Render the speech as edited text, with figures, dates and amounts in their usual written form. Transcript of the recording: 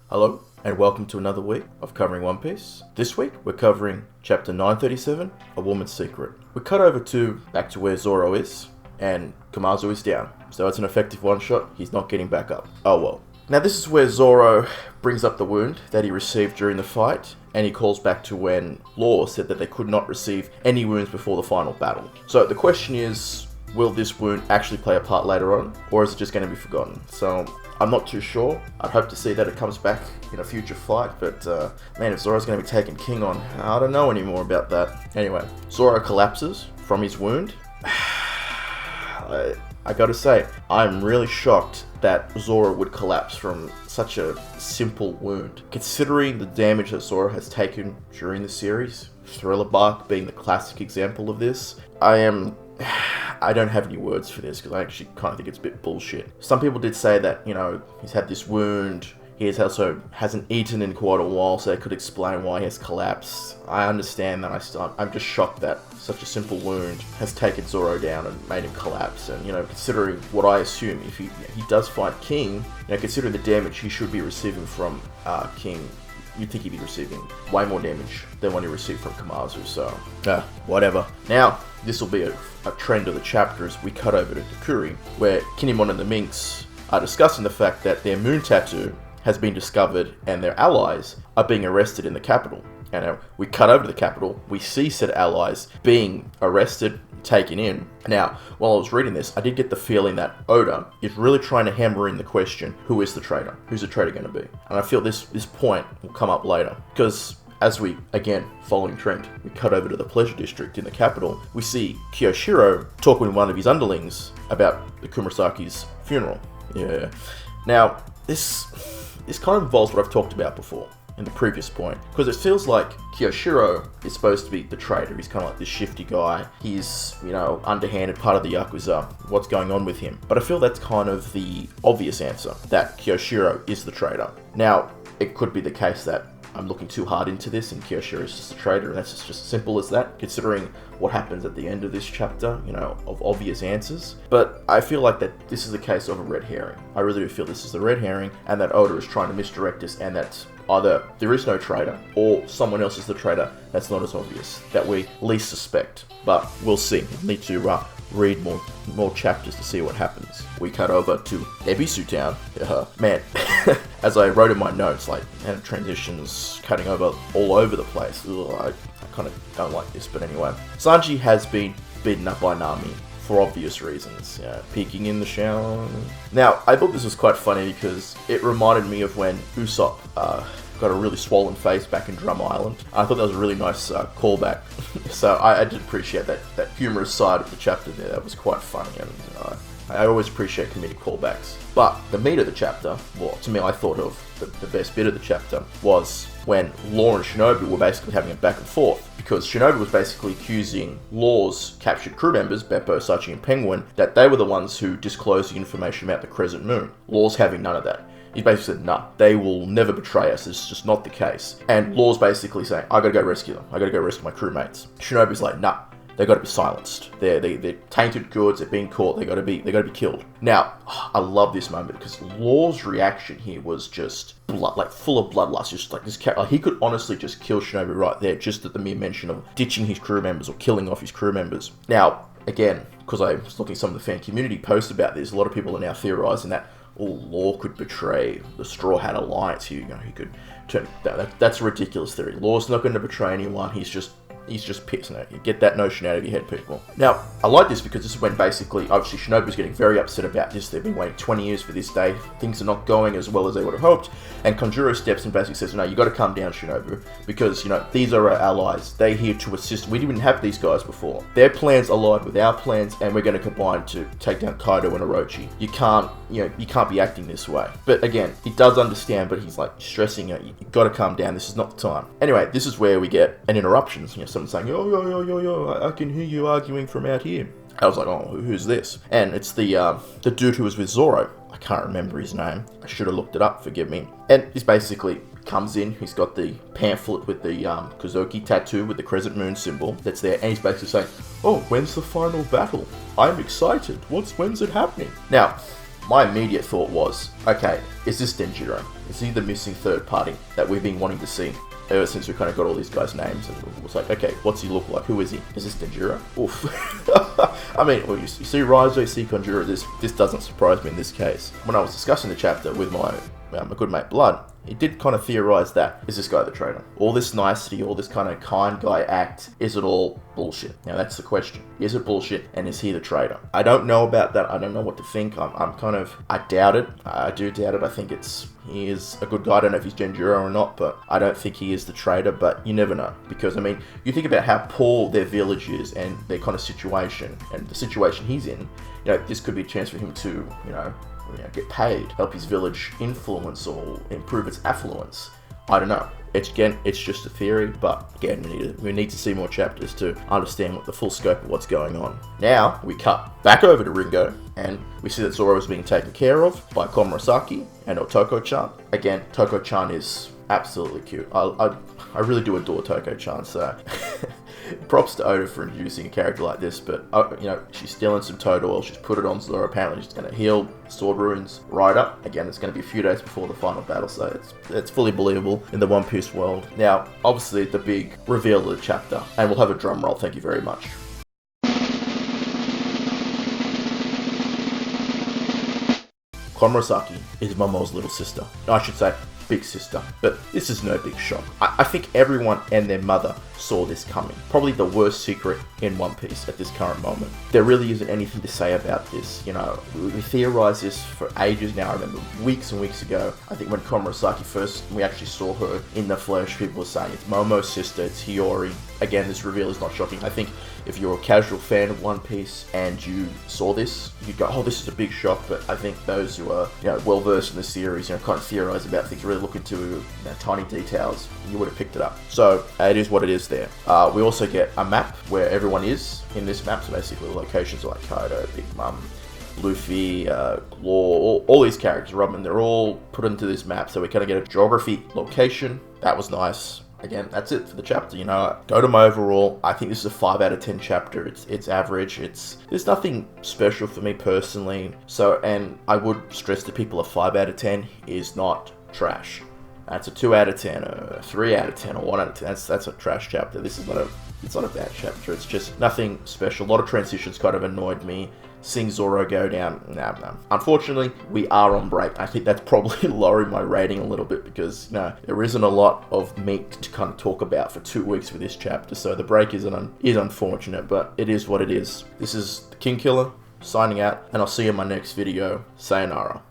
Hello, and welcome to another week of covering One Piece. This week, we're covering Chapter 937, A Woman's Secret. We cut over back to where Zoro is, and Kamazu is down. So it's an effective one-shot, he's not getting back up. Oh well. Now this is where Zoro brings up the wound that he received during the fight, and he calls back to when Law said that they could not receive any wounds before the final battle. So the question is, will this wound actually play a part later on, or is it just going to be forgotten? So I'm not too sure. I'd hope to see that it comes back in a future fight, but man, if Zoro's going to be taking King on, I don't know anymore about that. Anyway, Zoro collapses from his wound. I gotta say, I'm really shocked that Zoro would collapse from such a simple wound. Considering the damage that Zoro has taken during the series, Thriller Bark being the classic example of this, I don't have any words for this because I actually kind of think it's a bit bullshit. Some people did say that, he's had this wound. He also hasn't eaten in quite a while, so that could explain why he has collapsed. I understand that. I'm just shocked that such a simple wound has taken Zoro down and made him collapse. And, considering what I assume, if he does fight King, considering the damage he should be receiving from King, you'd think he'd be receiving way more damage than what he received from Kamazu, so whatever. Now, this will be a trend of the chapter as we cut over to Takuri, where Kinemon and the Minks are discussing the fact that their moon tattoo has been discovered and their allies are being arrested in the capital. And we cut over to the capital, we see said allies being arrested, taken in. Now, while I was reading this, I did get the feeling that Oda is really trying to hammer in the question, who is the traitor? Who's the traitor going to be? And I feel this point will come up later, because as we, again, following trend, we cut over to the Pleasure District in the capital, we see Kiyoshiro talking with one of his underlings about the Kumasaki's funeral. Yeah. Now, this kind of involves what I've talked about before in the previous point, because it feels like Kiyoshiro is supposed to be the traitor. He's kind of like this shifty guy. He's, underhanded part of the Yakuza. What's going on with him? But I feel that's kind of the obvious answer, that Kiyoshiro is the traitor. Now, it could be the case that I'm looking too hard into this and Kiyoshiro is just a traitor, and that's just as simple as that, considering what happens at the end of this chapter, of obvious answers. But I feel like that this is a case of a red herring. I really do feel this is the red herring, and that Oda is trying to misdirect us, and that either there is no traitor, or someone else is the traitor that's not as obvious, that we least suspect. But we'll see. We need to read more chapters to see what happens. We cut over to Ebisu Town. Man, as I wrote in my notes, transitions cutting over all over the place. I kind of don't like this, but anyway. Sanji has been beaten up by Nami for obvious reasons, peeking in the shower. Now, I thought this was quite funny because it reminded me of when Usopp got a really swollen face back in Drum Island. I thought that was a really nice callback. So I did appreciate that humorous side of the chapter there. That was quite funny, and I always appreciate comedic callbacks. But the meat of the chapter, well, to me, I thought of the best bit of the chapter was when Law and Shinobu were basically having a back and forth, because Shinobu was basically accusing Law's captured crew members, Beppo, Sachi, and Penguin, that they were the ones who disclosed the information about the Crescent Moon. Law's having none of that. He basically said, nah, they will never betray us. It's just not the case. And Law's basically saying, I gotta go rescue them. I gotta go rescue my crewmates. Shinobu's like, nah, they gotta be silenced. They're tainted goods. They're being caught. They gotta be killed. Now, I love this moment because Law's reaction here was just full of bloodlust. Just like this, he could honestly just kill Shinobu right there, just at the mere mention of ditching his crew members or killing off his crew members. Now, again, because I was looking at some of the fan community posts about this, a lot of people are now theorizing that Law could betray the Straw Hat Alliance. He could turn. That's a ridiculous theory. Law's not going to betray anyone. He's just pissed. No, you get that notion out of your head, people. Now, I like this because this is when basically, obviously, Shinobu's getting very upset about this. They've been waiting 20 years for this day. Things are not going as well as they would have hoped. And Konjuro steps in and basically says, no, you got to calm down, Shinobu, because, these are our allies. They're here to assist. We didn't have these guys before. Their plans allied with our plans, and we're going to combine to take down Kaido and Orochi. You can't be acting this way. But again, he does understand, but he's stressing, you got to calm down. This is not the time. Anyway, this is where we get an interruption. Someone saying, yo, I can hear you arguing from out here. I was like, oh, who's this? And it's the dude who was with Zoro. I can't remember his name. I should have looked it up, forgive me. And he's basically comes in, he's got the pamphlet with the Kozuki tattoo with the Crescent Moon symbol that's there, and he's basically saying, oh, when's the final battle? I'm excited. When's it happening? Now, my immediate thought was, okay, is this Denjiro? Is he the missing third party that we've been wanting to see ever since we kind of got all these guys' names? And it was like, okay, what's he look like? Who is he? Is this Denjiro? Oof. I mean, well, you see Raizo, you see Konjuro. This doesn't surprise me in this case. When I was discussing the chapter with my good mate Blood, he did kind of theorize that, is this guy the traitor? All this nicety, all this kind of kind guy act, is it all bullshit? Now that's the question. Is it bullshit, and is he the traitor? I don't know about that. I don't know what to think. I doubt it. I do doubt it. I think he is a good guy. I don't know if he's Genjuro or not, but I don't think he is the traitor, but you never know. Because, I mean, you think about how poor their village is and their kind of situation, and the situation he's in, this could be a chance for him to, get paid, help his village influence or improve its affluence. I don't know. It's just a theory, but again, we need to see more chapters to understand what the full scope of what's going on. Now, we cut back over to Ringo, and we see that Zoro is being taken care of by Komurasaki and Otoko-chan. Again, Toko-chan is absolutely cute. I really do adore Toko-chan, so props to Oda for introducing a character like this, but she's stealing some toad oil, she's put it on Zoro, apparently she's going to heal sword runes right up. Again, it's going to be a few days before the final battle, so it's fully believable in the One Piece world. Now, obviously, the big reveal of the chapter, and we'll have a drum roll, thank you very much. Komurasaki is Momo's little sister. I should say, big sister, but this is no big shock. I think everyone and their mother saw this coming. Probably the worst secret in One Piece at this current moment. There really isn't anything to say about this. We theorized this for ages now. I remember weeks and weeks ago, I think when Komurasaki we actually saw her in the flesh, people were saying it's Momo's sister, it's Hiyori. Again, this reveal is not shocking. I think if you're a casual fan of One Piece and you saw this, you'd go, oh, this is a big shock. But I think those who are well-versed in the series, kind of theorize about things, really look into tiny details, you would have picked it up. So it is what it is there. We also get a map where everyone is in this map. So basically locations like Kaido, Big Mom, Luffy, Law, all these characters, Robin, they're all put into this map. So we kind of get a geography location. That was nice. Again, that's it for the chapter. Go to my overall. I think this is a 5 out of 10 chapter. It's average. There's nothing special for me personally. So, and I would stress to people a 5 out of 10 is not trash. That's a 2 out of 10, a 3 out of 10, or 1 out of 10. That's a trash chapter. It's not a bad chapter. It's just nothing special. A lot of transitions kind of annoyed me. Seeing Zoro go down, no. Unfortunately, we are on break. I think that's probably lowering my rating a little bit because, there isn't a lot of meat to kind of talk about for 2 weeks for this chapter. So the break is unfortunate, but it is what it is. This is the King Killer signing out, and I'll see you in my next video. Sayonara.